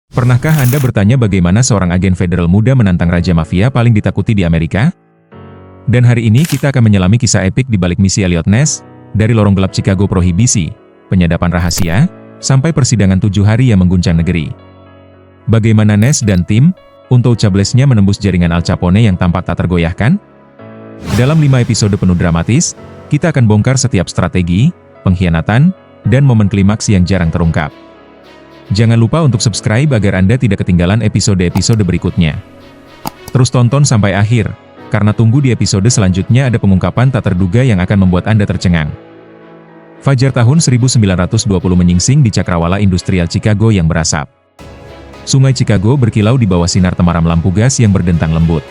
Pernahkah Anda bertanya bagaimana seorang agen federal muda menantang Raja Mafia paling ditakuti di Amerika? Dan hari ini kita akan menyelami kisah epik di balik misi Eliot Ness, dari lorong gelap Chicago prohibisi, penyadapan rahasia, sampai persidangan 7 hari yang mengguncang negeri. Bagaimana Ness dan tim, untouchablesnya menembus jaringan Al Capone yang tampak tak tergoyahkan? Dalam 5 episode penuh dramatis, kita akan bongkar setiap strategi, pengkhianatan, dan momen klimaks yang jarang terungkap. Jangan lupa untuk subscribe agar Anda tidak ketinggalan episode-episode berikutnya. Terus tonton sampai akhir, karena tunggu di episode selanjutnya ada pengungkapan tak terduga yang akan membuat Anda tercengang. Fajar tahun 1920 menyingsing di cakrawala industrial Chicago yang berasap. Sungai Chicago berkilau di bawah sinar temaram lampu gas yang berdentang lembut.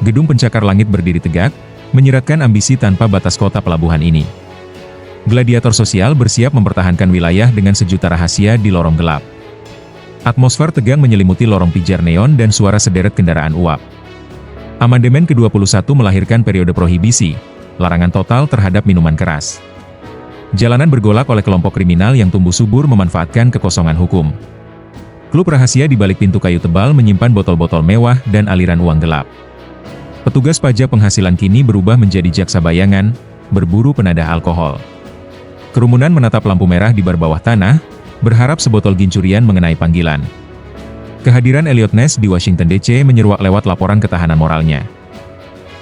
Gedung pencakar langit berdiri tegak, menyiratkan ambisi tanpa batas kota pelabuhan ini. Gladiator sosial bersiap mempertahankan wilayah dengan sejuta rahasia di lorong gelap. Atmosfer tegang menyelimuti lorong pijar neon dan suara sederet kendaraan uap. Amandemen ke-21 melahirkan periode prohibisi, larangan total terhadap minuman keras. Jalanan bergolak oleh kelompok kriminal yang tumbuh subur memanfaatkan kekosongan hukum. Klub rahasia di balik pintu kayu tebal menyimpan botol-botol mewah dan aliran uang gelap. Petugas pajak penghasilan kini berubah menjadi jaksa bayangan, berburu penadah alkohol. Kerumunan menatap lampu merah di bar bawah tanah, berharap sebotol gincurian mengenai panggilan. Kehadiran Eliot Ness di Washington DC menyeruak lewat laporan ketahanan moralnya.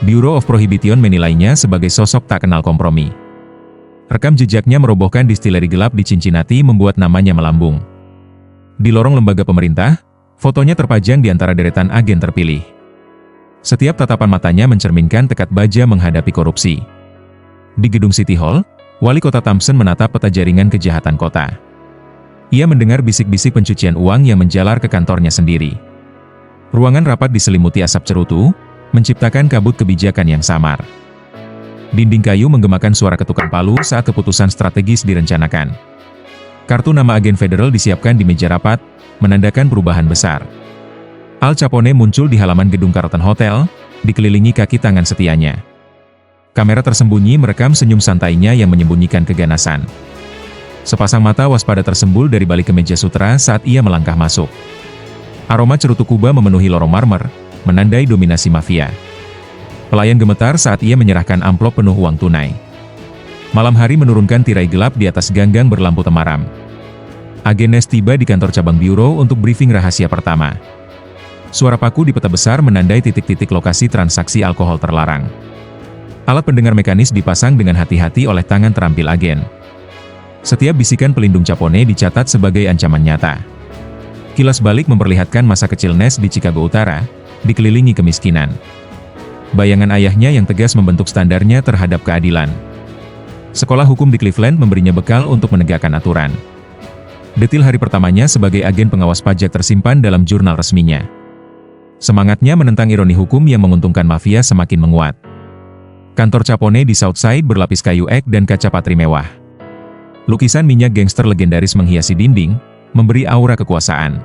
Bureau of Prohibition menilainya sebagai sosok tak kenal kompromi. Rekam jejaknya merobohkan distileri gelap di Cincinnati membuat namanya melambung. Di lorong lembaga pemerintah, fotonya terpajang di antara deretan agen terpilih. Setiap tatapan matanya mencerminkan tekad baja menghadapi korupsi. Di gedung City Hall, Wali Kota Thompson menatap peta jaringan kejahatan kota. Ia mendengar bisik-bisik pencucian uang yang menjalar ke kantornya sendiri. Ruangan rapat diselimuti asap cerutu, menciptakan kabut kebijakan yang samar. Dinding kayu menggemakan suara ketukan palu saat keputusan strategis direncanakan. Kartu nama agen federal disiapkan di meja rapat, menandakan perubahan besar. Al Capone muncul di halaman gedung Carlton Hotel, dikelilingi kaki tangan setianya. Kamera tersembunyi merekam senyum santainya yang menyembunyikan keganasan. Sepasang mata waspada tersembul dari balik kemeja sutra saat ia melangkah masuk. Aroma cerutu Kuba memenuhi lorong marmer, menandai dominasi mafia. Pelayan gemetar saat ia menyerahkan amplop penuh uang tunai. Malam hari menurunkan tirai gelap di atas ganggang berlampu temaram. Agen Ness tiba di kantor cabang Bureau untuk briefing rahasia pertama. Suara paku di peta besar menandai titik-titik lokasi transaksi alkohol terlarang. Alat pendengar mekanis dipasang dengan hati-hati oleh tangan terampil agen. Setiap bisikan pelindung Capone dicatat sebagai ancaman nyata. Kilas balik memperlihatkan masa kecil Ness di Chicago Utara, dikelilingi kemiskinan. Bayangan ayahnya yang tegas membentuk standarnya terhadap keadilan. Sekolah hukum di Cleveland memberinya bekal untuk menegakkan aturan. Detil hari pertamanya sebagai agen pengawas pajak tersimpan dalam jurnal resminya. Semangatnya menentang ironi hukum yang menguntungkan mafia semakin menguat. Kantor Capone di Southside berlapis kayu ek dan kaca patri mewah. Lukisan minyak gangster legendaris menghiasi dinding, memberi aura kekuasaan.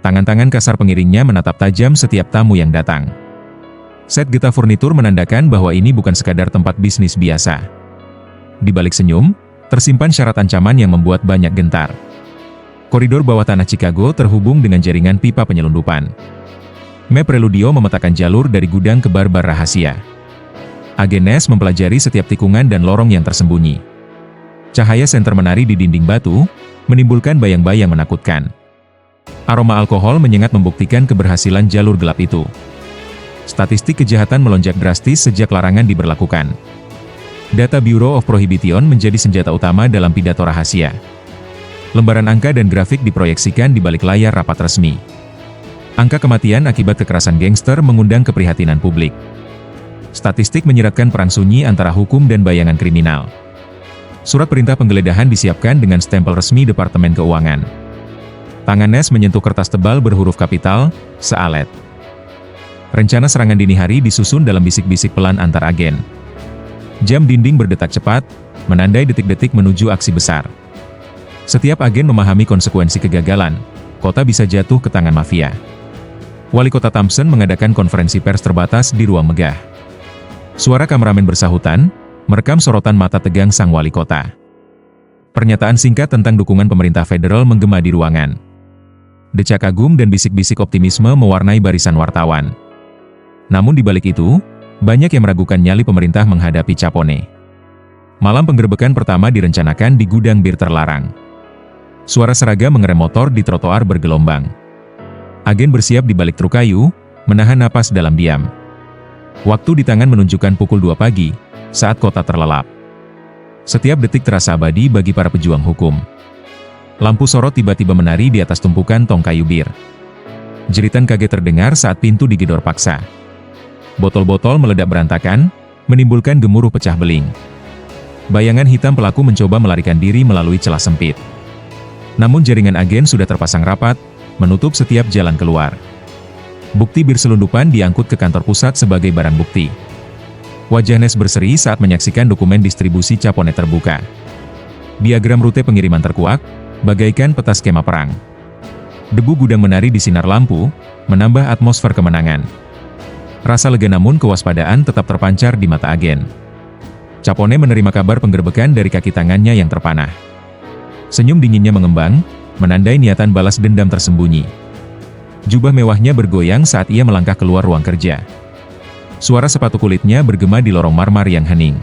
Tangan-tangan kasar pengiringnya menatap tajam setiap tamu yang datang. Set getah furnitur menandakan bahwa ini bukan sekadar tempat bisnis biasa. Di balik senyum, tersimpan syarat ancaman yang membuat banyak gentar. Koridor bawah tanah Chicago terhubung dengan jaringan pipa penyelundupan. Map Preludio memetakan jalur dari gudang ke bar-bar rahasia. Agen Ness mempelajari setiap tikungan dan lorong yang tersembunyi. Cahaya senter menari di dinding batu, menimbulkan bayang-bayang menakutkan. Aroma alkohol menyengat membuktikan keberhasilan jalur gelap itu. Statistik kejahatan melonjak drastis sejak larangan diberlakukan. Data Bureau of Prohibition menjadi senjata utama dalam pidato rahasia. Lembaran angka dan grafik diproyeksikan di balik layar rapat resmi. Angka kematian akibat kekerasan gangster mengundang keprihatinan publik. Statistik menyiratkan perang sunyi antara hukum dan bayangan kriminal. Surat perintah penggeledahan disiapkan dengan stempel resmi Departemen Keuangan. Tangan Ness menyentuh kertas tebal berhuruf kapital, sealet. Rencana serangan dini hari disusun dalam bisik-bisik pelan antar agen. Jam dinding berdetak cepat, menandai detik-detik menuju aksi besar. Setiap agen memahami konsekuensi kegagalan, kota bisa jatuh ke tangan mafia. Wali Kota Thompson mengadakan konferensi pers terbatas di ruang megah. Suara kameramen bersahutan, merekam sorotan mata tegang sang wali kota. Pernyataan singkat tentang dukungan pemerintah federal menggema di ruangan. decak kagum dan bisik-bisik optimisme mewarnai barisan wartawan. Namun di balik itu, banyak yang meragukan nyali pemerintah menghadapi Capone. Malam penggerebekan pertama direncanakan di gudang bir terlarang. Suara seragam mengerem motor di trotoar bergelombang. Agen bersiap di balik truk kayu, menahan napas dalam diam. Waktu di tangan menunjukkan pukul 2 pagi, saat kota terlelap. Setiap detik terasa abadi bagi para pejuang hukum. Lampu sorot tiba-tiba menari di atas tumpukan tong kayu bir. Jeritan kaget terdengar saat pintu digedor paksa. Botol-botol meledak berantakan, menimbulkan gemuruh pecah beling. Bayangan hitam pelaku mencoba melarikan diri melalui celah sempit. Namun jaringan agen sudah terpasang rapat, menutup setiap jalan keluar. Bukti bir selundupan diangkut ke kantor pusat sebagai barang bukti. Wajah Nes berseri saat menyaksikan dokumen distribusi Capone terbuka. Diagram rute pengiriman terkuak, bagaikan peta skema perang. Debu gudang menari di sinar lampu, menambah atmosfer kemenangan. Rasa lega namun kewaspadaan tetap terpancar di mata agen. Capone menerima kabar penggerbekan dari kaki tangannya yang terpanah. Senyum dinginnya mengembang, menandai niatan balas dendam tersembunyi. Jubah mewahnya bergoyang saat ia melangkah keluar ruang kerja. Suara sepatu kulitnya bergema di lorong marmar yang hening.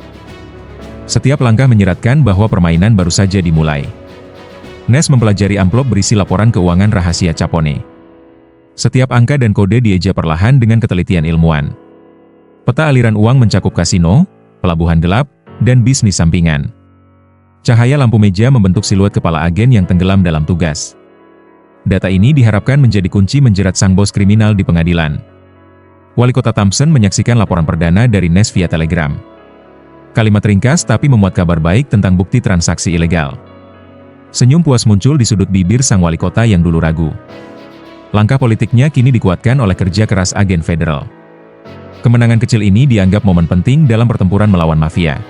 Setiap langkah menyeratkan bahwa permainan baru saja dimulai. Nes mempelajari amplop berisi laporan keuangan rahasia Capone. Setiap angka dan kode dieja perlahan dengan ketelitian ilmuwan. Peta aliran uang mencakup kasino, pelabuhan gelap, dan bisnis sampingan. Cahaya lampu meja membentuk siluet kepala agen yang tenggelam dalam tugas. Data ini diharapkan menjadi kunci menjerat sang bos kriminal di pengadilan. Wali Kota Thompson menyaksikan laporan perdana dari Nes via telegram. Kalimat ringkas tapi memuat kabar baik tentang bukti transaksi ilegal. Senyum puas muncul di sudut bibir sang wali kota yang dulu ragu. Langkah politiknya kini dikuatkan oleh kerja keras agen federal. Kemenangan kecil ini dianggap momen penting dalam pertempuran melawan mafia.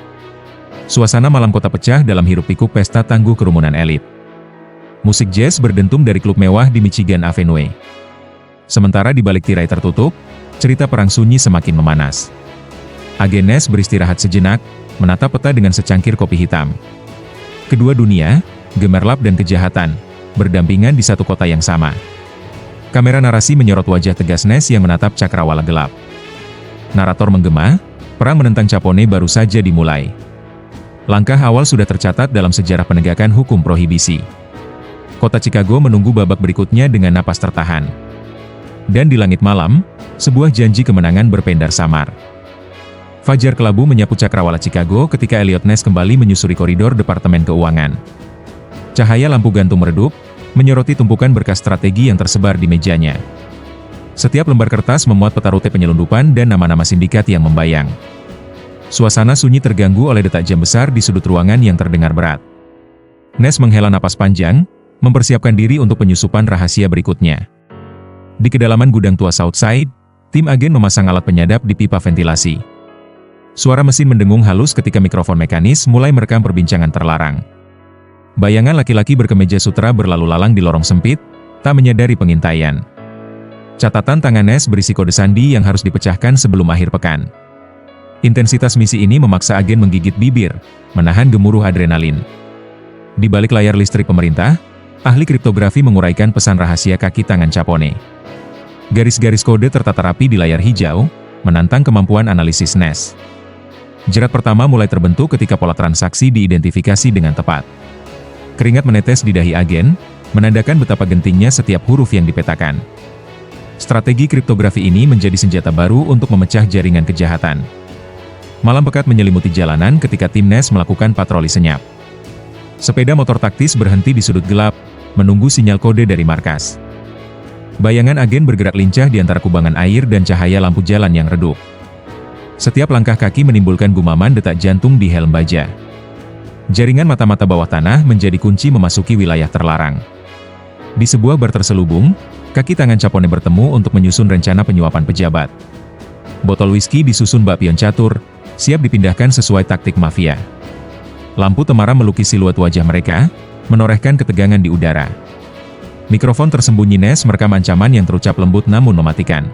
Suasana malam kota pecah dalam hiruk-pikuk pesta tangguh kerumunan elit. Musik jazz berdentum dari klub mewah di Michigan Avenue. Sementara di balik tirai tertutup, cerita perang sunyi semakin memanas. Agen Nes beristirahat sejenak, menatap peta dengan secangkir kopi hitam. Kedua dunia, gemerlap dan kejahatan, berdampingan di satu kota yang sama. Kamera narasi menyorot wajah tegas Nes yang menatap cakrawala gelap. Narator menggema, perang menentang Capone baru saja dimulai. Langkah awal sudah tercatat dalam sejarah penegakan hukum prohibisi. Kota Chicago menunggu babak berikutnya dengan napas tertahan. Dan di langit malam, sebuah janji kemenangan berpendar samar. Fajar kelabu menyapu cakrawala Chicago ketika Elliot Ness kembali menyusuri koridor Departemen Keuangan. Cahaya lampu gantung meredup, menyoroti tumpukan berkas strategi yang tersebar di mejanya. Setiap lembar kertas memuat peta rute penyelundupan dan nama-nama sindikat yang membayang. Suasana sunyi terganggu oleh detak jam besar di sudut ruangan yang terdengar berat. Ness menghela napas panjang, mempersiapkan diri untuk penyusupan rahasia berikutnya. Di kedalaman gudang tua Southside, tim agen memasang alat penyadap di pipa ventilasi. Suara mesin mendengung halus ketika mikrofon mekanis mulai merekam perbincangan terlarang. Bayangan laki-laki berkemeja sutra berlalu lalang di lorong sempit, tak menyadari pengintaian. Catatan tangan Ness berisi kode sandi yang harus dipecahkan sebelum akhir pekan. Intensitas misi ini memaksa agen menggigit bibir, menahan gemuruh adrenalin. Di balik layar listrik pemerintah, ahli kriptografi menguraikan pesan rahasia kaki tangan Capone. Garis-garis kode tertata rapi di layar hijau, menantang kemampuan analisis Ness. Jerat pertama mulai terbentuk ketika pola transaksi diidentifikasi dengan tepat. Keringat menetes di dahi agen, menandakan betapa gentingnya setiap huruf yang dipetakan. Strategi kriptografi ini menjadi senjata baru untuk memecah jaringan kejahatan. Malam pekat menyelimuti jalanan ketika tim Ness melakukan patroli senyap. Sepeda motor taktis berhenti di sudut gelap, menunggu sinyal kode dari markas. Bayangan agen bergerak lincah di antara kubangan air dan cahaya lampu jalan yang redup. Setiap langkah kaki menimbulkan gumaman detak jantung di helm baja. Jaringan mata-mata bawah tanah menjadi kunci memasuki wilayah terlarang. Di sebuah bar terselubung, kaki tangan Capone bertemu untuk menyusun rencana penyuapan pejabat. Botol whisky disusun bak pion catur, siap dipindahkan sesuai taktik mafia. Lampu temaram melukis siluet wajah mereka, menorehkan ketegangan di udara. Mikrofon tersembunyi Ness merekam ancaman yang terucap lembut namun mematikan.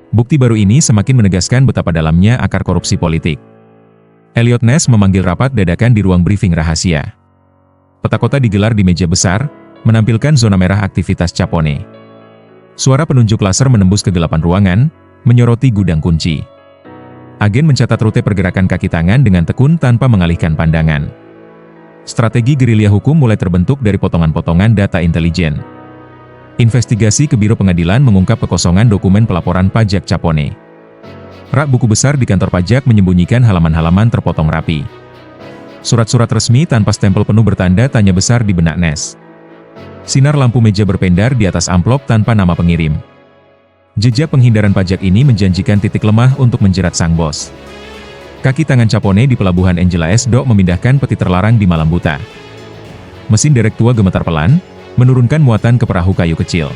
Bukti baru ini semakin menegaskan betapa dalamnya akar korupsi politik. Elliot Ness memanggil rapat dadakan di ruang briefing rahasia. Peta kota digelar di meja besar, menampilkan zona merah aktivitas Capone. Suara penunjuk laser menembus kegelapan ruangan, menyoroti gudang kunci. Agen mencatat rute pergerakan kaki tangan dengan tekun tanpa mengalihkan pandangan. Strategi gerilya hukum mulai terbentuk dari potongan-potongan data intelijen. Investigasi ke Biro Pengadilan mengungkap kekosongan dokumen pelaporan pajak Capone. Rak buku besar di kantor pajak menyembunyikan halaman-halaman terpotong rapi. Surat-surat resmi tanpa stempel penuh bertanda tanya besar di benak Nes. Sinar lampu meja berpendar di atas amplop tanpa nama pengirim. Jejak penghindaran pajak ini menjanjikan titik lemah untuk menjerat sang bos. Kaki tangan Capone di pelabuhan Angela S. Dock memindahkan peti terlarang di malam buta. Mesin derek tua gemetar pelan, menurunkan muatan ke perahu kayu kecil.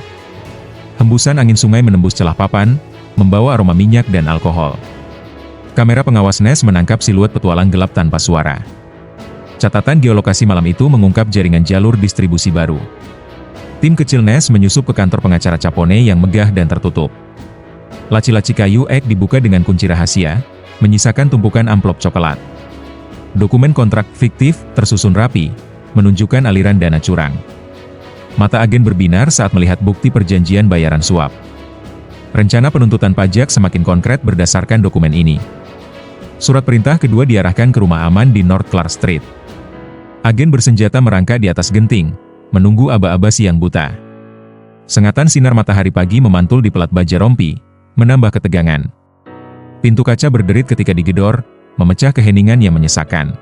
Hembusan angin sungai menembus celah papan, membawa aroma minyak dan alkohol. Kamera pengawas Nes menangkap siluet petualang gelap tanpa suara. Catatan geolokasi malam itu mengungkap jaringan jalur distribusi baru. Tim kecil Nes menyusup ke kantor pengacara Capone yang megah dan tertutup. Laci-laci kayu ek dibuka dengan kunci rahasia, menyisakan tumpukan amplop coklat. Dokumen kontrak fiktif tersusun rapi, menunjukkan aliran dana curang. Mata agen berbinar saat melihat bukti perjanjian bayaran suap. Rencana penuntutan pajak semakin konkret berdasarkan dokumen ini. Surat perintah kedua diarahkan ke rumah aman di North Clark Street. Agen bersenjata merangkak di atas genting, menunggu aba-aba siang buta. Sengatan sinar matahari pagi memantul di pelat baja rompi, menambah ketegangan. Pintu kaca berderit ketika digedor, memecah keheningan yang menyesakkan.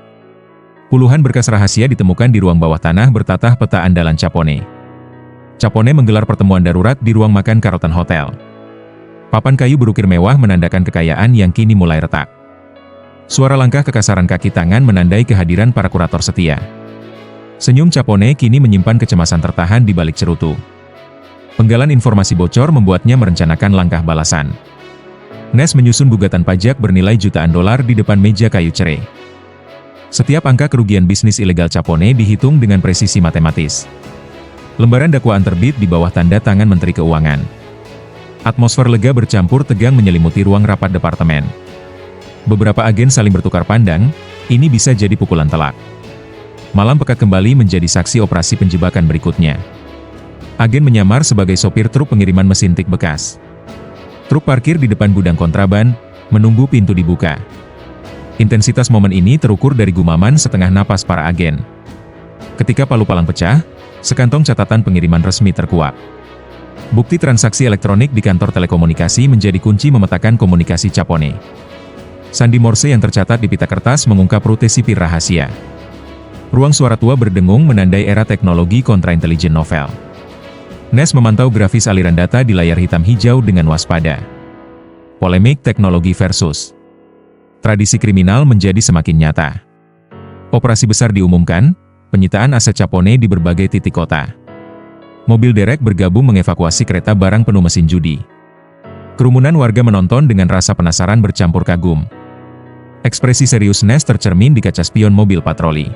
Puluhan berkas rahasia ditemukan di ruang bawah tanah bertatah peta andalan Capone. Capone menggelar pertemuan darurat di ruang makan Carlton Hotel. Papan kayu berukir mewah menandakan kekayaan yang kini mulai retak. Suara langkah kekasaran kaki tangan menandai kehadiran para kurator setia. Senyum Capone kini menyimpan kecemasan tertahan di balik cerutu. Penggalan informasi bocor membuatnya merencanakan langkah balasan. Nes menyusun gugatan pajak bernilai jutaan dolar di depan meja kayu cerai. Setiap angka kerugian bisnis ilegal Capone dihitung dengan presisi matematis. Lembaran dakwaan terbit di bawah tanda tangan Menteri Keuangan. Atmosfer lega bercampur tegang menyelimuti ruang rapat departemen. Beberapa agen saling bertukar pandang, ini bisa jadi pukulan telak. Malam pekat kembali menjadi saksi operasi penjebakan berikutnya. Agen menyamar sebagai sopir truk pengiriman mesin tik bekas. Truk parkir di depan gudang kontraban, menunggu pintu dibuka. Intensitas momen ini terukur dari gumaman setengah napas para agen. Ketika palu palang pecah, sekantong catatan pengiriman resmi terkuak. Bukti transaksi elektronik di kantor telekomunikasi menjadi kunci memetakan komunikasi Capone. Sandi Morse yang tercatat di pita kertas mengungkap rute sipir rahasia. Ruang suara tua berdengung menandai era teknologi kontraintelijen novel. Nes memantau grafis aliran data di layar hitam hijau dengan waspada. Polemik teknologi versus tradisi kriminal menjadi semakin nyata. Operasi besar diumumkan, penyitaan aset Capone di berbagai titik kota. Mobil derek bergabung mengevakuasi kereta barang penuh mesin judi. Kerumunan warga menonton dengan rasa penasaran bercampur kagum. Ekspresi serius Nes tercermin di kaca spion mobil patroli.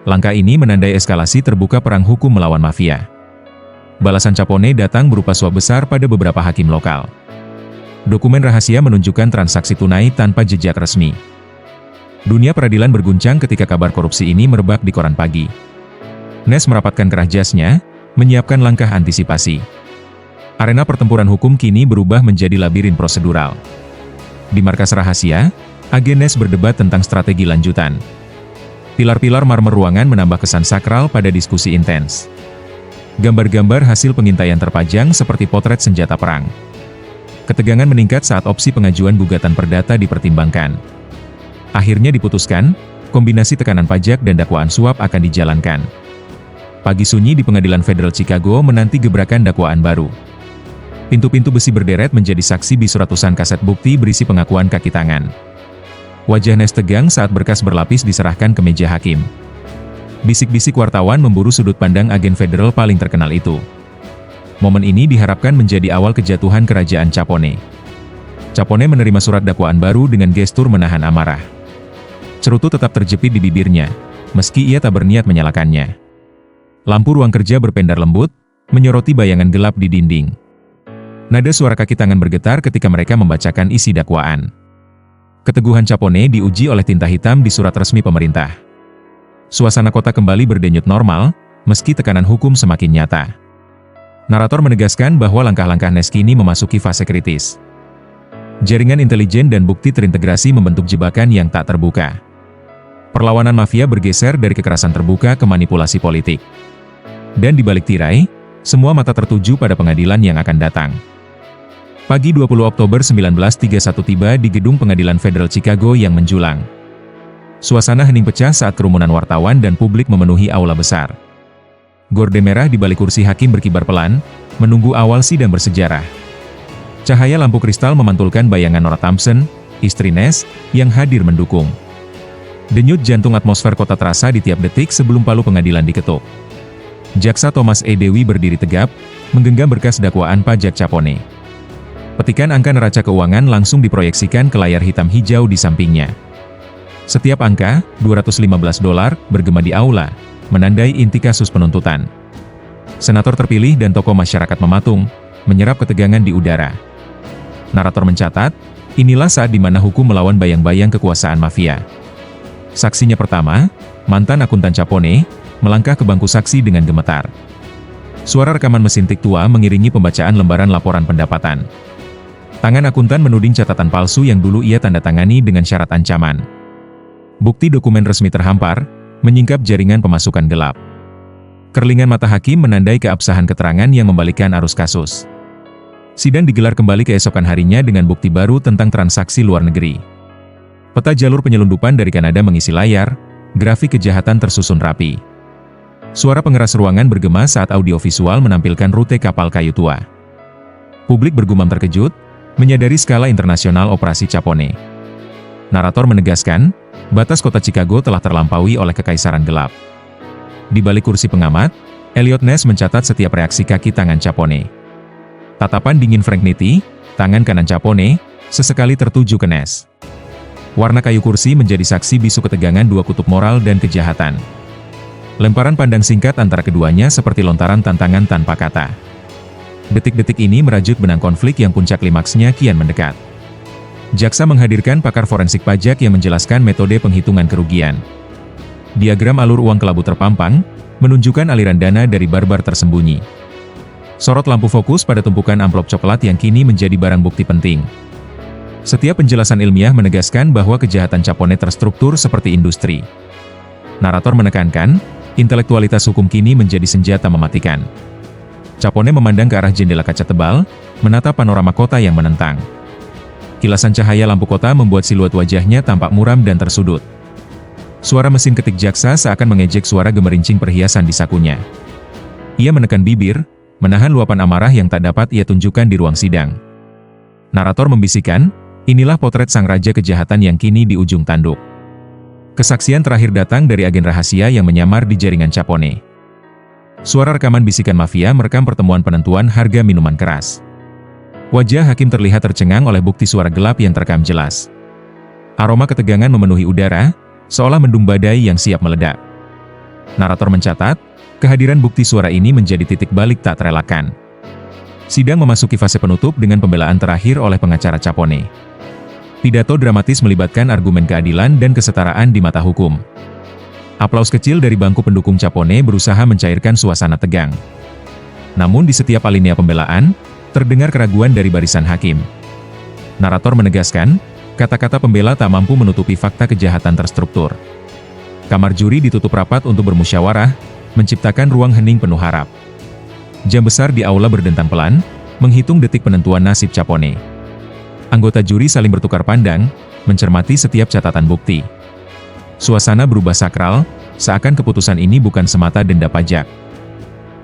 Langkah ini menandai eskalasi terbuka perang hukum melawan mafia. Balasan Capone datang berupa suap besar pada beberapa hakim lokal. Dokumen rahasia menunjukkan transaksi tunai tanpa jejak resmi. Dunia peradilan berguncang ketika kabar korupsi ini merebak di koran pagi. Nes merapatkan kerah jasnya, menyiapkan langkah antisipasi. Arena pertempuran hukum kini berubah menjadi labirin prosedural. Di markas rahasia, agen Nes berdebat tentang strategi lanjutan. Pilar-pilar marmer ruangan menambah kesan sakral pada diskusi intens. Gambar-gambar hasil pengintaian terpajang seperti potret senjata perang. Ketegangan meningkat saat opsi pengajuan gugatan perdata dipertimbangkan. Akhirnya diputuskan, kombinasi tekanan pajak dan dakwaan suap akan dijalankan. Pagi sunyi di Pengadilan Federal Chicago menanti gebrakan dakwaan baru. Pintu-pintu besi berderet menjadi saksi bisu ratusan kaset bukti berisi pengakuan kaki tangan. Wajah Nes tegang saat berkas berlapis diserahkan ke meja hakim. Bisik-bisik wartawan memburu sudut pandang agen federal paling terkenal itu. Momen ini diharapkan menjadi awal kejatuhan kerajaan Capone. Capone menerima surat dakwaan baru dengan gestur menahan amarah. Cerutu tetap terjepit di bibirnya, meski ia tak berniat menyalakannya. Lampu ruang kerja berpendar lembut, menyoroti bayangan gelap di dinding. Nada suara kaki tangan bergetar ketika mereka membacakan isi dakwaan. Keteguhan Capone diuji oleh tinta hitam di surat resmi pemerintah. Suasana kota kembali berdenyut normal, meski tekanan hukum semakin nyata. Narator menegaskan bahwa langkah-langkah Ness kini memasuki fase kritis. Jaringan intelijen dan bukti terintegrasi membentuk jebakan yang tak terbuka. Perlawanan mafia bergeser dari kekerasan terbuka ke manipulasi politik. Dan di balik tirai, semua mata tertuju pada pengadilan yang akan datang. Pagi 20 Oktober 1931 tiba di gedung pengadilan federal Chicago yang menjulang. Suasana hening pecah saat kerumunan wartawan dan publik memenuhi aula besar. Gorden merah di balik kursi hakim berkibar pelan, menunggu awal sidang bersejarah. Cahaya lampu kristal memantulkan bayangan Nora Thompson, istri Ness, yang hadir mendukung. Denyut jantung atmosfer kota terasa di tiap detik sebelum palu pengadilan diketuk. Jaksa Thomas E. Dewi berdiri tegap, menggenggam berkas dakwaan pajak Capone. Petikan angka neraca keuangan langsung diproyeksikan ke layar hitam hijau di sampingnya. Setiap angka, $215, bergema di aula, menandai inti kasus penuntutan. Senator terpilih dan tokoh masyarakat mematung, menyerap ketegangan di udara. Narator mencatat, inilah saat di mana hukum melawan bayang-bayang kekuasaan mafia. Saksinya pertama, mantan akuntan Capone, melangkah ke bangku saksi dengan gemetar. Suara rekaman mesin tik tua mengiringi pembacaan lembaran laporan pendapatan. Tangan akuntan menuding catatan palsu yang dulu ia tanda tangani dengan syarat ancaman. Bukti dokumen resmi terhampar, menyingkap jaringan pemasukan gelap. Kerlingan mata hakim menandai keabsahan keterangan yang membalikkan arus kasus. Sidang digelar kembali keesokan harinya dengan bukti baru tentang transaksi luar negeri. Peta jalur penyelundupan dari Kanada mengisi layar, grafik kejahatan tersusun rapi. Suara pengeras ruangan bergema saat audiovisual menampilkan rute kapal kayu tua. Publik bergumam terkejut, menyadari skala internasional operasi Capone. Narator menegaskan, batas kota Chicago telah terlampaui oleh kekaisaran gelap. Di balik kursi pengamat, Eliot Ness mencatat setiap reaksi kaki tangan Capone. Tatapan dingin Frank Nitti, tangan kanan Capone, sesekali tertuju ke Ness. Warna kayu kursi menjadi saksi bisu ketegangan dua kutub moral dan kejahatan. Lemparan pandang singkat antara keduanya seperti lontaran tantangan tanpa kata. Detik-detik ini merajut benang konflik yang puncak klimaksnya kian mendekat. Jaksa menghadirkan pakar forensik pajak yang menjelaskan metode penghitungan kerugian. Diagram alur uang kelabu terpampang, menunjukkan aliran dana dari barbar tersembunyi. Sorot lampu fokus pada tumpukan amplop coklat yang kini menjadi barang bukti penting. Setiap penjelasan ilmiah menegaskan bahwa kejahatan Capone terstruktur seperti industri. Narator menekankan, intelektualitas hukum kini menjadi senjata mematikan. Capone memandang ke arah jendela kaca tebal, menatap panorama kota yang menentang. Kilasan cahaya lampu kota membuat siluet wajahnya tampak muram dan tersudut. Suara mesin ketik jaksa seakan mengejek suara gemerincing perhiasan di sakunya. Ia menekan bibir, menahan luapan amarah yang tak dapat ia tunjukkan di ruang sidang. Narator membisikkan, inilah potret sang raja kejahatan yang kini di ujung tanduk. Kesaksian terakhir datang dari agen rahasia yang menyamar di jaringan Capone. Suara rekaman bisikan mafia merekam pertemuan penentuan harga minuman keras. Wajah hakim terlihat tercengang oleh bukti suara gelap yang terekam jelas. Aroma ketegangan memenuhi udara, seolah mendung badai yang siap meledak. Narator mencatat, kehadiran bukti suara ini menjadi titik balik tak terelakkan. Sidang memasuki fase penutup dengan pembelaan terakhir oleh pengacara Capone. Pidato dramatis melibatkan argumen keadilan dan kesetaraan di mata hukum. Aplaus kecil dari bangku pendukung Capone berusaha mencairkan suasana tegang. Namun di setiap alinea pembelaan, terdengar keraguan dari barisan hakim. Narator menegaskan, kata-kata pembela tak mampu menutupi fakta kejahatan terstruktur. Kamar juri ditutup rapat untuk bermusyawarah, menciptakan ruang hening penuh harap. Jam besar di aula berdentang pelan, menghitung detik penentuan nasib Capone. Anggota juri saling bertukar pandang, mencermati setiap catatan bukti. Suasana berubah sakral, seakan keputusan ini bukan semata denda pajak.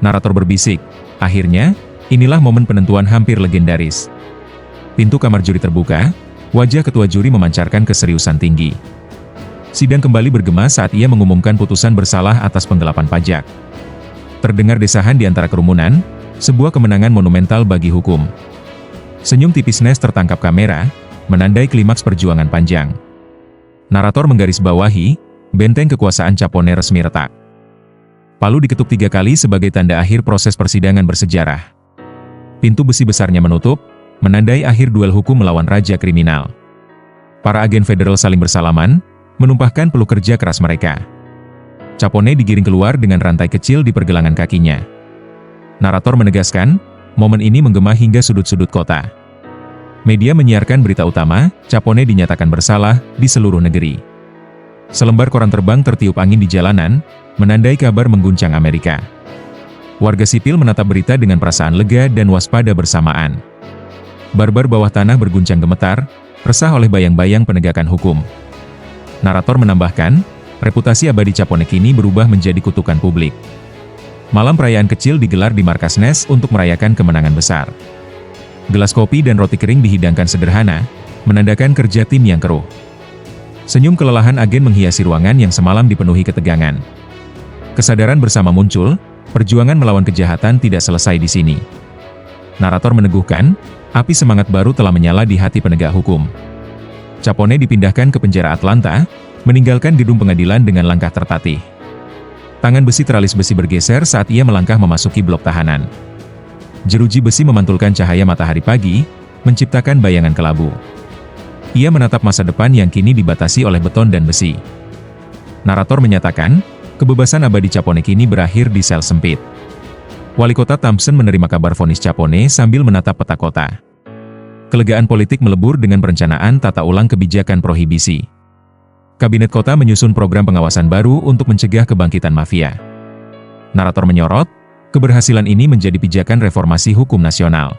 Narator berbisik, akhirnya, inilah momen penentuan hampir legendaris. Pintu kamar juri terbuka, wajah ketua juri memancarkan keseriusan tinggi. Sidang kembali bergema saat ia mengumumkan putusan bersalah atas penggelapan pajak. Terdengar desahan di antara kerumunan, sebuah kemenangan monumental bagi hukum. Senyum tipis Ness tertangkap kamera, menandai klimaks perjuangan panjang. Narator menggarisbawahi, benteng kekuasaan Capone resmi retak. Palu diketuk 3 kali sebagai tanda akhir proses persidangan bersejarah. Pintu besi besarnya menutup, menandai akhir duel hukum melawan raja kriminal. Para agen federal saling bersalaman, menumpahkan peluk kerja keras mereka. Capone digiring keluar dengan rantai kecil di pergelangan kakinya. Narator menegaskan, momen ini menggema hingga sudut-sudut kota. Media menyiarkan berita utama, Capone dinyatakan bersalah di seluruh negeri. Selembar koran terbang tertiup angin di jalanan, menandai kabar mengguncang Amerika. Warga sipil menatap berita dengan perasaan lega dan waspada bersamaan. Barbar bawah tanah berguncang gemetar, resah oleh bayang-bayang penegakan hukum. Narator menambahkan, reputasi abadi Capone kini berubah menjadi kutukan publik. Malam perayaan kecil digelar di markas NES untuk merayakan kemenangan besar. Gelas kopi dan roti kering dihidangkan sederhana, menandakan kerja tim yang keruh. Senyum kelelahan agen menghiasi ruangan yang semalam dipenuhi ketegangan. Kesadaran bersama muncul, perjuangan melawan kejahatan tidak selesai di sini. Narator meneguhkan, api semangat baru telah menyala di hati penegak hukum. Capone dipindahkan ke penjara Atlanta, meninggalkan gedung pengadilan dengan langkah tertatih. Tangan besi teralis besi bergeser saat ia melangkah memasuki blok tahanan. Jeruji besi memantulkan cahaya matahari pagi, menciptakan bayangan kelabu. Ia menatap masa depan yang kini dibatasi oleh beton dan besi. Narator menyatakan, kebebasan abadi Capone kini berakhir di sel sempit. Wali kota Thompson menerima kabar vonis Capone sambil menatap peta kota. Kelegaan politik melebur dengan perencanaan tata ulang kebijakan prohibisi. Kabinet kota menyusun program pengawasan baru untuk mencegah kebangkitan mafia. Narator menyorot, keberhasilan ini menjadi pijakan reformasi hukum nasional.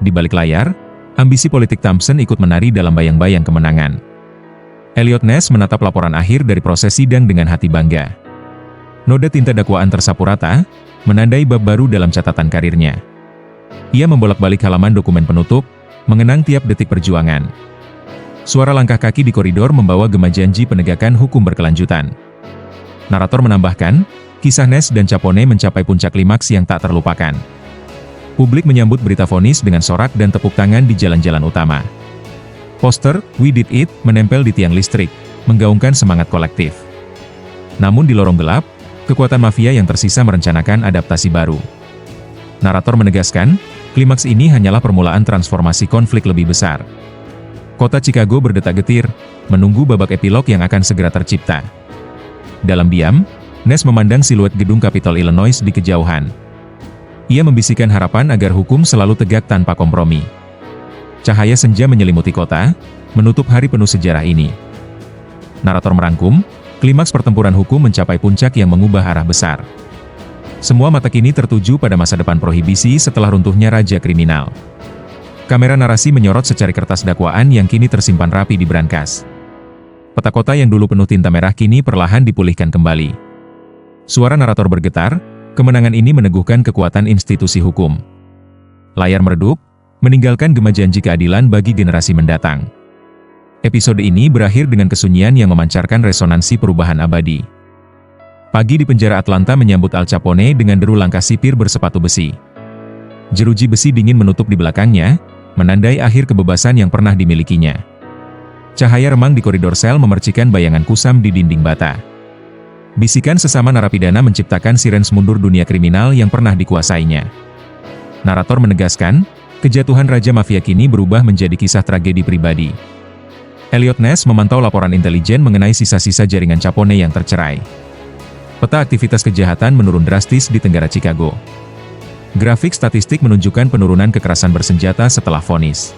Di balik layar, ambisi politik Thompson ikut menari dalam bayang-bayang kemenangan. Eliot Ness menatap laporan akhir dari proses sidang dengan hati bangga. Noda tinta dakwaan tersapu rata, menandai bab baru dalam catatan karirnya. Ia membolak-balik halaman dokumen penutup, mengenang tiap detik perjuangan. Suara langkah kaki di koridor membawa gema janji penegakan hukum berkelanjutan. Narator menambahkan, kisah Ness dan Capone mencapai puncak klimaks yang tak terlupakan. Publik menyambut berita vonis dengan sorak dan tepuk tangan di jalan-jalan utama. Poster, "We Did It," menempel di tiang listrik, menggaungkan semangat kolektif. Namun di lorong gelap, kekuatan mafia yang tersisa merencanakan adaptasi baru. Narator menegaskan, klimaks ini hanyalah permulaan transformasi konflik lebih besar. Kota Chicago berdetak-getir, menunggu babak epilog yang akan segera tercipta. Dalam diam, Ness memandang siluet gedung Capitol Illinois di kejauhan. Ia membisikkan harapan agar hukum selalu tegak tanpa kompromi. Cahaya senja menyelimuti kota, menutup hari penuh sejarah ini. Narator merangkum, klimaks pertempuran hukum mencapai puncak yang mengubah arah besar. Semua mata kini tertuju pada masa depan prohibisi setelah runtuhnya raja kriminal. Kamera narasi menyorot secari kertas dakwaan yang kini tersimpan rapi di brankas. Peta kota yang dulu penuh tinta merah kini perlahan dipulihkan kembali. Suara narator bergetar, kemenangan ini meneguhkan kekuatan institusi hukum. Layar meredup, meninggalkan gema janji keadilan bagi generasi mendatang. Episode ini berakhir dengan kesunyian yang memancarkan resonansi perubahan abadi. Pagi di penjara Atlanta menyambut Al Capone dengan deru langkah sipir bersepatu besi. Jeruji besi dingin menutup di belakangnya, menandai akhir kebebasan yang pernah dimilikinya. Cahaya remang di koridor sel memercikan bayangan kusam di dinding bata. Bisikan sesama narapidana menciptakan sirens mundur dunia kriminal yang pernah dikuasainya. Narator menegaskan, kejatuhan Raja Mafia kini berubah menjadi kisah tragedi pribadi. Eliot Ness memantau laporan intelijen mengenai sisa-sisa jaringan Capone yang tercerai. Peta aktivitas kejahatan menurun drastis di Tenggara Chicago. Grafik statistik menunjukkan penurunan kekerasan bersenjata setelah vonis.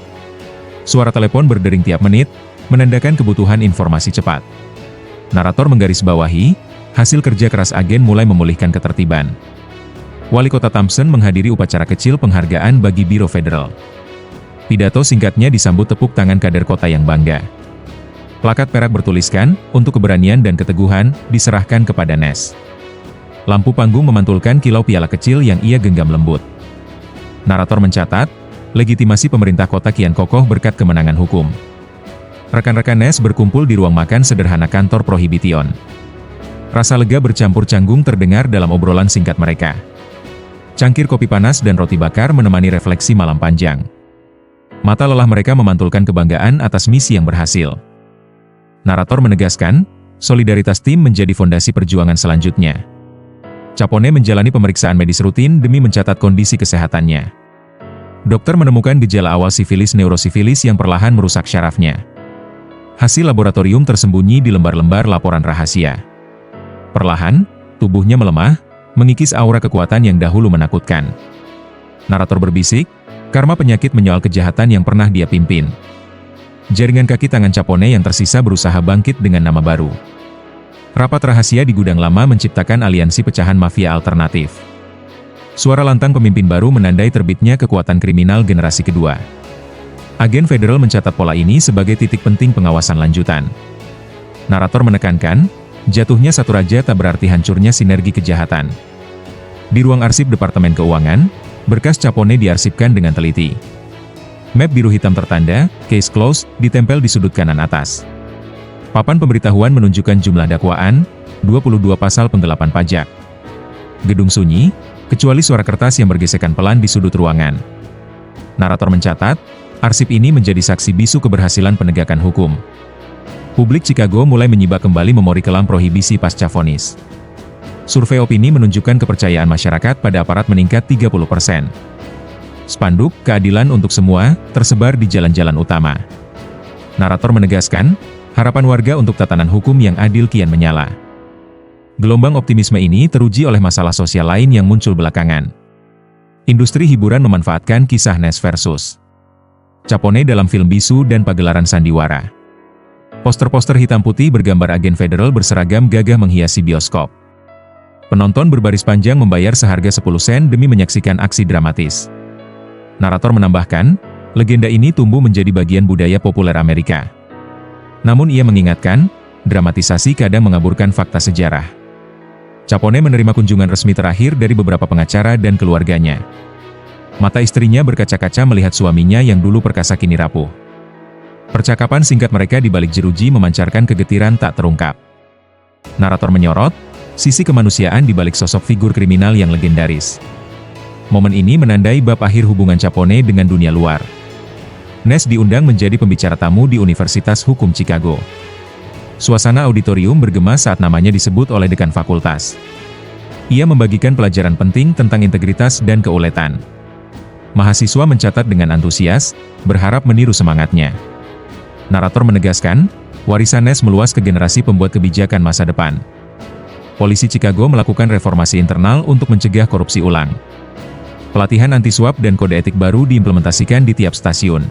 Suara telepon berdering tiap menit, menandakan kebutuhan informasi cepat. Narator menggarisbawahi, hasil kerja keras agen mulai memulihkan ketertiban. Wali Kota Thompson menghadiri upacara kecil penghargaan bagi Biro Federal. Pidato singkatnya disambut tepuk tangan kader kota yang bangga. Plakat perak bertuliskan, untuk keberanian dan keteguhan, diserahkan kepada Ness. Lampu panggung memantulkan kilau piala kecil yang ia genggam lembut. Narator mencatat, legitimasi pemerintah kota kian kokoh berkat kemenangan hukum. Rekan-rekan Ness berkumpul di ruang makan sederhana kantor Prohibition. Rasa lega bercampur canggung terdengar dalam obrolan singkat mereka. Cangkir kopi panas dan roti bakar menemani refleksi malam panjang. Mata lelah mereka memantulkan kebanggaan atas misi yang berhasil. Narator menegaskan, solidaritas tim menjadi fondasi perjuangan selanjutnya. Capone menjalani pemeriksaan medis rutin demi mencatat kondisi kesehatannya. Dokter menemukan gejala awal sifilis neurosifilis yang perlahan merusak syarafnya. Hasil laboratorium tersembunyi di lembar-lembar laporan rahasia. Perlahan, tubuhnya melemah, mengikis aura kekuatan yang dahulu menakutkan. Narator berbisik, karma penyakit menyoal kejahatan yang pernah dia pimpin. Jaringan kaki tangan Capone yang tersisa berusaha bangkit dengan nama baru. Rapat rahasia di gudang lama menciptakan aliansi pecahan mafia alternatif. Suara lantang pemimpin baru menandai terbitnya kekuatan kriminal generasi kedua. Agen federal mencatat pola ini sebagai titik penting pengawasan lanjutan. Narator menekankan, jatuhnya satu raja tak berarti hancurnya sinergi kejahatan. Di ruang arsip Departemen Keuangan, berkas Capone diarsipkan dengan teliti. Map biru hitam tertanda, case closed, ditempel di sudut kanan atas. Papan pemberitahuan menunjukkan jumlah dakwaan, 22 pasal penggelapan pajak. Gedung sunyi, kecuali suara kertas yang bergesekan pelan di sudut ruangan. Narator mencatat, arsip ini menjadi saksi bisu keberhasilan penegakan hukum. Publik Chicago mulai menyibak kembali memori kelam prohibisi pasca vonis. Survei opini menunjukkan kepercayaan masyarakat pada aparat meningkat 30%. Spanduk "Keadilan untuk Semua" tersebar di jalan-jalan utama. Narator menegaskan, harapan warga untuk tatanan hukum yang adil kian menyala. Gelombang optimisme ini teruji oleh masalah sosial lain yang muncul belakangan. Industri hiburan memanfaatkan kisah Ness versus Capone dalam film bisu dan pagelaran sandiwara. Poster-poster hitam putih bergambar agen federal berseragam gagah menghiasi bioskop. Penonton berbaris panjang membayar seharga 10 sen demi menyaksikan aksi dramatis. Narator menambahkan, legenda ini tumbuh menjadi bagian budaya populer Amerika. Namun ia mengingatkan, dramatisasi kadang mengaburkan fakta sejarah. Capone menerima kunjungan resmi terakhir dari beberapa pengacara dan keluarganya. Mata istrinya berkaca-kaca melihat suaminya yang dulu perkasa kini rapuh. Percakapan singkat mereka di balik jeruji memancarkan kegetiran tak terungkap. Narator menyorot, sisi kemanusiaan di balik sosok figur kriminal yang legendaris. Momen ini menandai bab akhir hubungan Capone dengan dunia luar. Ness diundang menjadi pembicara tamu di Universitas Hukum Chicago. Suasana auditorium bergema saat namanya disebut oleh dekan fakultas. Ia membagikan pelajaran penting tentang integritas dan keuletan. Mahasiswa mencatat dengan antusias, berharap meniru semangatnya. Narator menegaskan, warisan Ness meluas ke generasi pembuat kebijakan masa depan. Polisi Chicago melakukan reformasi internal untuk mencegah korupsi ulang. Pelatihan anti-suap dan kode etik baru diimplementasikan di tiap stasiun.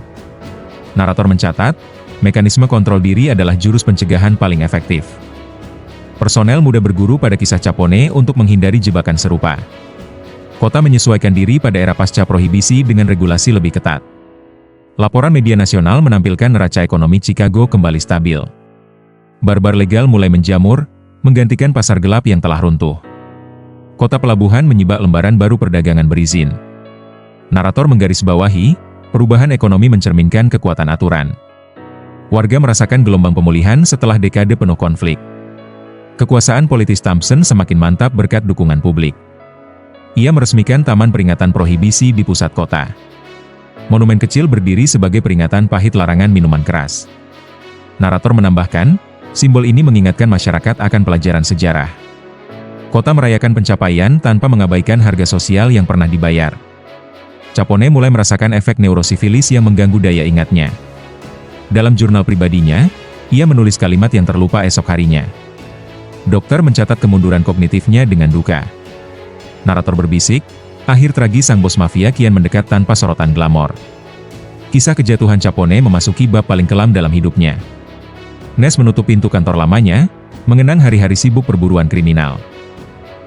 Narator mencatat, mekanisme kontrol diri adalah jurus pencegahan paling efektif. Personel muda berguru pada kisah Capone untuk menghindari jebakan serupa. Kota menyesuaikan diri pada era pasca prohibisi dengan regulasi lebih ketat. Laporan media nasional menampilkan neraca ekonomi Chicago kembali stabil. Bar-bar legal mulai menjamur, menggantikan pasar gelap yang telah runtuh. Kota pelabuhan menyibak lembaran baru perdagangan berizin. Narator menggarisbawahi, perubahan ekonomi mencerminkan kekuatan aturan. Warga merasakan gelombang pemulihan setelah dekade penuh konflik. Kekuasaan politis Thompson semakin mantap berkat dukungan publik. Ia meresmikan taman peringatan prohibisi di pusat kota. Monumen kecil berdiri sebagai peringatan pahit larangan minuman keras. Narator menambahkan, simbol ini mengingatkan masyarakat akan pelajaran sejarah. Kota merayakan pencapaian tanpa mengabaikan harga sosial yang pernah dibayar. Capone mulai merasakan efek neurosifilis yang mengganggu daya ingatnya. Dalam jurnal pribadinya, ia menulis kalimat yang terlupa esok harinya. Dokter mencatat kemunduran kognitifnya dengan duka. Narator berbisik, akhir tragis sang bos mafia kian mendekat tanpa sorotan glamor. Kisah kejatuhan Capone memasuki bab paling kelam dalam hidupnya. Ness menutup pintu kantor lamanya, mengenang hari-hari sibuk perburuan kriminal.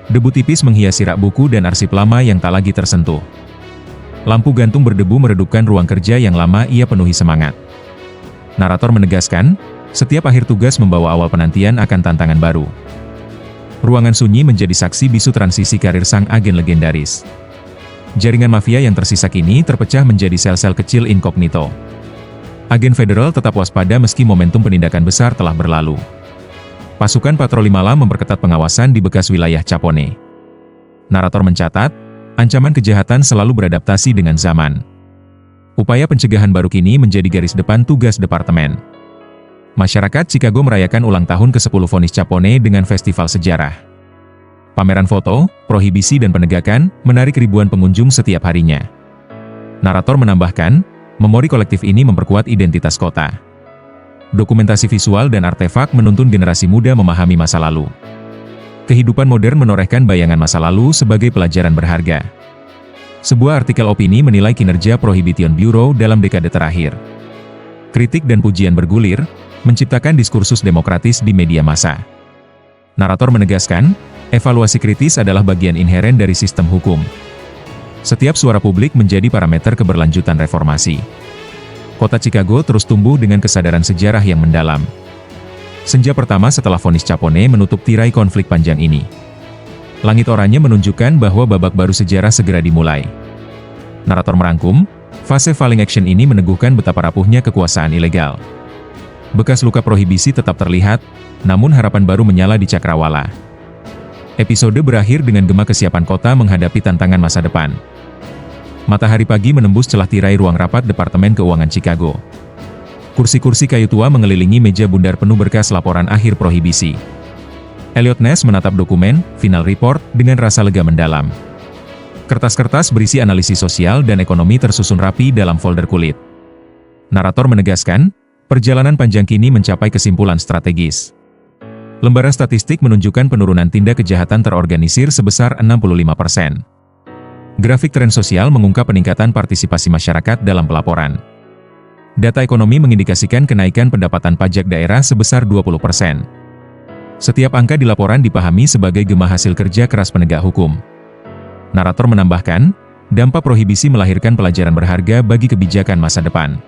Debu tipis menghiasi rak buku dan arsip lama yang tak lagi tersentuh. Lampu gantung berdebu meredupkan ruang kerja yang lama ia penuhi semangat. Narator menegaskan, setiap akhir tugas membawa awal penantian akan tantangan baru. Ruangan sunyi menjadi saksi bisu transisi karir sang agen legendaris. Jaringan mafia yang tersisa kini terpecah menjadi sel-sel kecil inkognito. Agen federal tetap waspada meski momentum penindakan besar telah berlalu. Pasukan patroli malam memperketat pengawasan di bekas wilayah Capone. Narator mencatat, ancaman kejahatan selalu beradaptasi dengan zaman. Upaya pencegahan baru kini menjadi garis depan tugas departemen. Masyarakat Chicago merayakan ulang tahun ke-10 vonis Capone dengan festival sejarah. Pameran foto, prohibisi dan penegakan, menarik ribuan pengunjung setiap harinya. Narator menambahkan, memori kolektif ini memperkuat identitas kota. Dokumentasi visual dan artefak menuntun generasi muda memahami masa lalu. Kehidupan modern menorehkan bayangan masa lalu sebagai pelajaran berharga. Sebuah artikel opini menilai kinerja Prohibition Bureau dalam dekade terakhir. Kritik dan pujian bergulir, menciptakan diskursus demokratis di media massa. Narator menegaskan, evaluasi kritis adalah bagian inheren dari sistem hukum. Setiap suara publik menjadi parameter keberlanjutan reformasi. Kota Chicago terus tumbuh dengan kesadaran sejarah yang mendalam. Senja pertama setelah vonis Capone menutup tirai konflik panjang ini. Langit oranye menunjukkan bahwa babak baru sejarah segera dimulai. Narator merangkum, fase falling action ini meneguhkan betapa rapuhnya kekuasaan ilegal. Bekas luka prohibisi tetap terlihat, namun harapan baru menyala di Cakrawala. Episode berakhir dengan gema kesiapan kota menghadapi tantangan masa depan. Matahari pagi menembus celah tirai ruang rapat Departemen Keuangan Chicago. Kursi-kursi kayu tua mengelilingi meja bundar penuh berkas laporan akhir prohibisi. Eliot Ness menatap dokumen, final report, dengan rasa lega mendalam. Kertas-kertas berisi analisis sosial dan ekonomi tersusun rapi dalam folder kulit. Narator menegaskan, perjalanan panjang kini mencapai kesimpulan strategis. Lembaran statistik menunjukkan penurunan tindak kejahatan terorganisir sebesar 65%. Grafik tren sosial mengungkap peningkatan partisipasi masyarakat dalam pelaporan. Data ekonomi mengindikasikan kenaikan pendapatan pajak daerah sebesar 20%. Setiap angka di laporan dipahami sebagai gema hasil kerja keras penegak hukum. Narator menambahkan, dampak prohibisi melahirkan pelajaran berharga bagi kebijakan masa depan.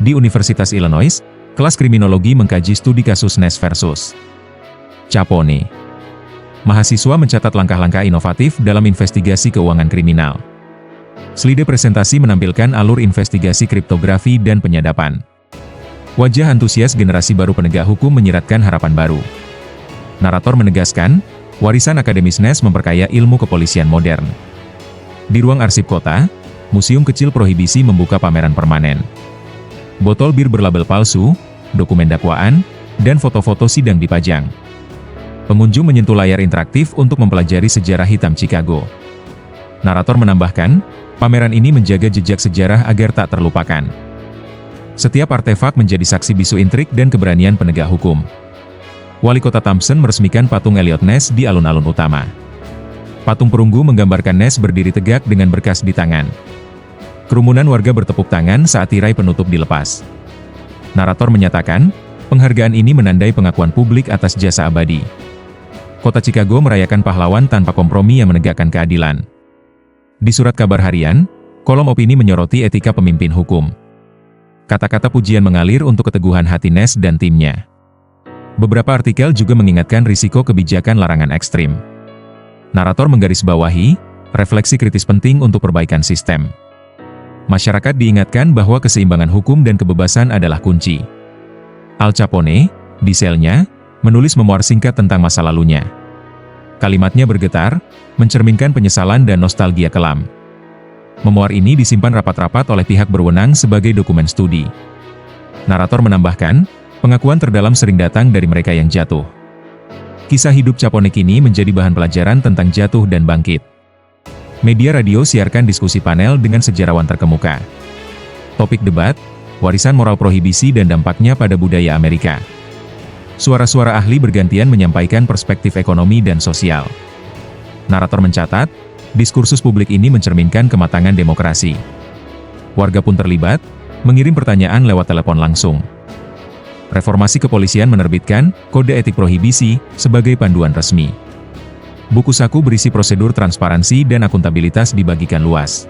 Di Universitas Illinois, kelas kriminologi mengkaji studi kasus Ness versus Capone. Mahasiswa mencatat langkah-langkah inovatif dalam investigasi keuangan kriminal. Slide presentasi menampilkan alur investigasi kriptografi dan penyadapan. Wajah antusias generasi baru penegak hukum menyiratkan harapan baru. Narator menegaskan, warisan akademis Ness memperkaya ilmu kepolisian modern. Di ruang arsip kota, museum kecil prohibisi membuka pameran permanen. Botol bir berlabel palsu, dokumen dakwaan, dan foto-foto sidang dipajang. Pengunjung menyentuh layar interaktif untuk mempelajari sejarah hitam Chicago. Narator menambahkan, pameran ini menjaga jejak sejarah agar tak terlupakan. Setiap artefak menjadi saksi bisu intrik dan keberanian penegak hukum. Wali Kota Thompson meresmikan patung Eliot Ness di alun-alun utama. Patung perunggu menggambarkan Ness berdiri tegak dengan berkas di tangan. Kerumunan warga bertepuk tangan saat tirai penutup dilepas. Narator menyatakan, penghargaan ini menandai pengakuan publik atas jasa abadi. Kota Chicago merayakan pahlawan tanpa kompromi yang menegakkan keadilan. Di surat kabar harian, kolom opini menyoroti etika pemimpin hukum. Kata-kata pujian mengalir untuk keteguhan hati Ness dan timnya. Beberapa artikel juga mengingatkan risiko kebijakan larangan ekstrim. Narator menggarisbawahi, refleksi kritis penting untuk perbaikan sistem. Masyarakat diingatkan bahwa keseimbangan hukum dan kebebasan adalah kunci. Al Capone, di selnya, menulis memoir singkat tentang masa lalunya. Kalimatnya bergetar, mencerminkan penyesalan dan nostalgia kelam. Memoir ini disimpan rapat-rapat oleh pihak berwenang sebagai dokumen studi. Narator menambahkan, pengakuan terdalam sering datang dari mereka yang jatuh. Kisah hidup Capone kini menjadi bahan pelajaran tentang jatuh dan bangkit. Media radio siarkan diskusi panel dengan sejarawan terkemuka. Topik debat, warisan moral prohibisi dan dampaknya pada budaya Amerika. Suara-suara ahli bergantian menyampaikan perspektif ekonomi dan sosial. Narator mencatat, diskursus publik ini mencerminkan kematangan demokrasi. Warga pun terlibat, mengirim pertanyaan lewat telepon langsung. Reformasi kepolisian menerbitkan Kode Etik Prohibisi sebagai panduan resmi. Buku saku berisi prosedur transparansi dan akuntabilitas dibagikan luas.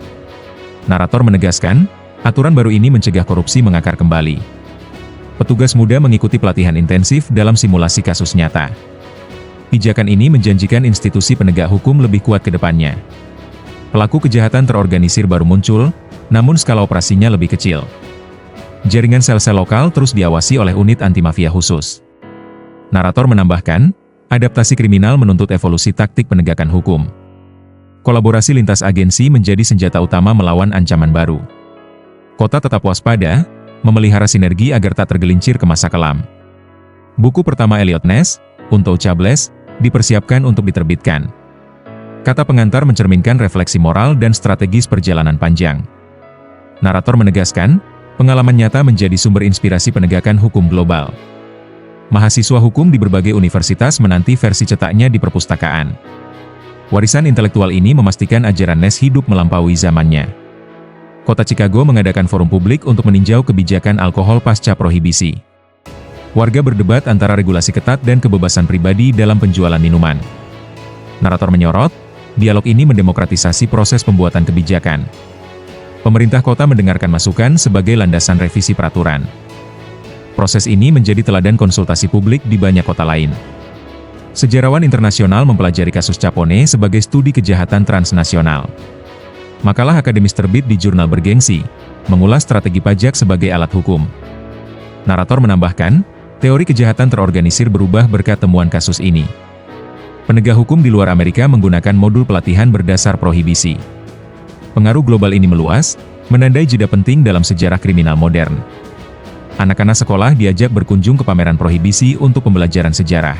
Narator menegaskan, aturan baru ini mencegah korupsi mengakar kembali. Petugas muda mengikuti pelatihan intensif dalam simulasi kasus nyata. Pijakan ini menjanjikan institusi penegak hukum lebih kuat ke depannya. Pelaku kejahatan terorganisir baru muncul, namun skala operasinya lebih kecil. Jaringan sel-sel lokal terus diawasi oleh unit anti-mafia khusus. Narator menambahkan, adaptasi kriminal menuntut evolusi taktik penegakan hukum. Kolaborasi lintas agensi menjadi senjata utama melawan ancaman baru. Kota tetap waspada, memelihara sinergi agar tak tergelincir ke masa kelam. Buku pertama Eliot Ness, Untouchables, dipersiapkan untuk diterbitkan. Kata pengantar mencerminkan refleksi moral dan strategis perjalanan panjang. Narator menegaskan, pengalaman nyata menjadi sumber inspirasi penegakan hukum global. mahasiswa hukum di berbagai universitas menanti versi cetaknya di perpustakaan. Warisan intelektual ini memastikan ajaran Ness hidup melampaui zamannya. Kota Chicago mengadakan forum publik untuk meninjau kebijakan alkohol pasca prohibisi. Warga berdebat antara regulasi ketat dan kebebasan pribadi dalam penjualan minuman. Narator menyorot, dialog ini mendemokratisasi proses pembuatan kebijakan. Pemerintah kota mendengarkan masukan sebagai landasan revisi peraturan. Proses ini menjadi teladan konsultasi publik di banyak kota lain. Sejarawan internasional mempelajari kasus Capone sebagai studi kejahatan transnasional. Makalah akademis terbit di jurnal bergengsi, mengulas strategi pajak sebagai alat hukum. Narator menambahkan, teori kejahatan terorganisir berubah berkat temuan kasus ini. Penegak hukum di luar Amerika menggunakan modul pelatihan berdasar prohibisi. Pengaruh global ini meluas, menandai jeda penting dalam sejarah kriminal modern. Anak-anak sekolah diajak berkunjung ke pameran prohibisi untuk pembelajaran sejarah.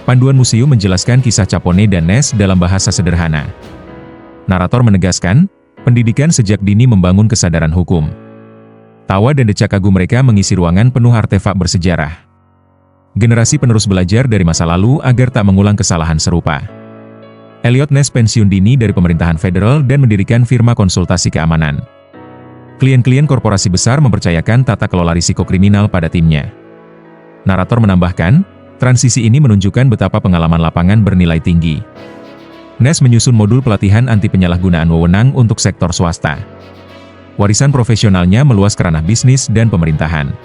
Panduan museum menjelaskan kisah Capone dan Ness dalam bahasa sederhana. Narator menegaskan, pendidikan sejak dini membangun kesadaran hukum. Tawa dan decak kagum mereka mengisi ruangan penuh artefak bersejarah. Generasi penerus belajar dari masa lalu agar tak mengulang kesalahan serupa. Eliot Ness pensiun dini dari pemerintahan federal dan mendirikan firma konsultasi keamanan. Klien-klien korporasi besar mempercayakan tata kelola risiko kriminal pada timnya. Narator menambahkan, transisi ini menunjukkan betapa pengalaman lapangan bernilai tinggi. Ness menyusun modul pelatihan anti penyalahgunaan wewenang untuk sektor swasta. Warisan profesionalnya meluas ke ranah bisnis dan pemerintahan.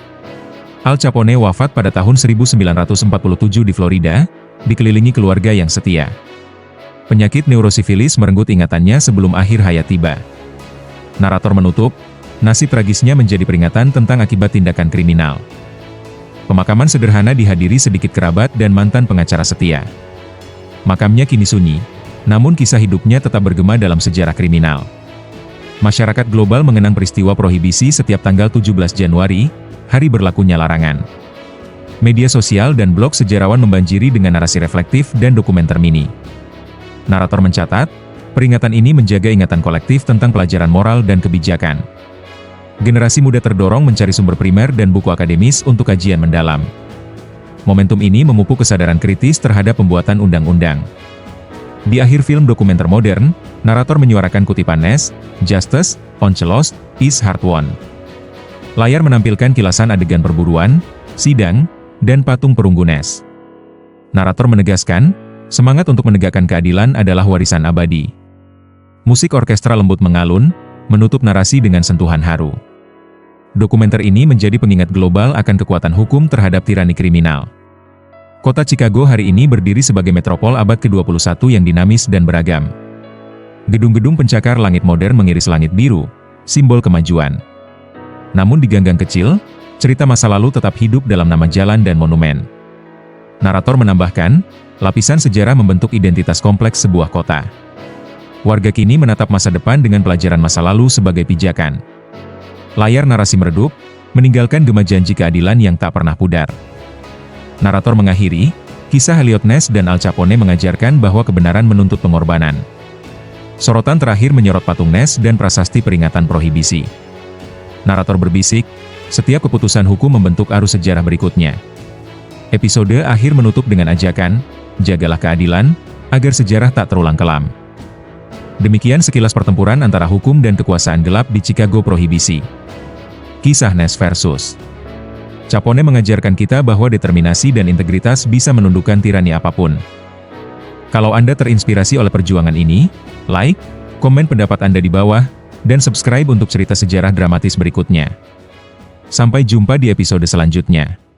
Al Capone wafat pada tahun 1947 di Florida, dikelilingi keluarga yang setia. Penyakit neurosifilis merenggut ingatannya sebelum akhir hayat tiba. Narator menutup, nasib tragisnya menjadi peringatan tentang akibat tindakan kriminal. Pemakaman sederhana dihadiri sedikit kerabat dan mantan pengacara setia. Makamnya kini sunyi, namun kisah hidupnya tetap bergema dalam sejarah kriminal. Masyarakat global mengenang peristiwa prohibisi setiap tanggal 17 Januari, hari berlakunya larangan. Media sosial dan blog sejarawan membanjiri dengan narasi reflektif dan dokumenter mini. Narator mencatat, peringatan ini menjaga ingatan kolektif tentang pelajaran moral dan kebijakan. Generasi muda terdorong mencari sumber primer dan buku akademis untuk kajian mendalam. Momentum ini memupuk kesadaran kritis terhadap pembuatan undang-undang. Di akhir film dokumenter modern, narator menyuarakan kutipan Ness, "Justice, Oncelos, is hard won." Layar menampilkan kilasan adegan perburuan, sidang, dan patung perunggu Ness. Narator menegaskan, semangat untuk menegakkan keadilan adalah warisan abadi. Musik orkestra lembut mengalun, menutup narasi dengan sentuhan haru. Dokumenter ini menjadi pengingat global akan kekuatan hukum terhadap tirani kriminal. Kota Chicago hari ini berdiri sebagai metropol abad ke-21 yang dinamis dan beragam. Gedung-gedung pencakar langit modern mengiris langit biru, simbol kemajuan. Namun di gang-gang kecil, cerita masa lalu tetap hidup dalam nama jalan dan monumen. Narator menambahkan, lapisan sejarah membentuk identitas kompleks sebuah kota. Warga kini menatap masa depan dengan pelajaran masa lalu sebagai pijakan. Layar narasi meredup, meninggalkan gema janji keadilan yang tak pernah pudar. Narator mengakhiri, kisah Eliot Ness dan Al Capone mengajarkan bahwa kebenaran menuntut pengorbanan. Sorotan terakhir menyorot patung Ness dan prasasti peringatan prohibisi. Narator berbisik, setiap keputusan hukum membentuk arus sejarah berikutnya. Episode akhir menutup dengan ajakan, jagalah keadilan, agar sejarah tak terulang kelam. Demikian sekilas pertempuran antara hukum dan kekuasaan gelap di Chicago prohibisi. Kisah Ness versus Capone mengajarkan kita bahwa determinasi dan integritas bisa menundukkan tirani apapun. Kalau Anda terinspirasi oleh perjuangan ini, like, komen pendapat Anda di bawah, dan subscribe untuk cerita sejarah dramatis berikutnya. Sampai jumpa di episode selanjutnya.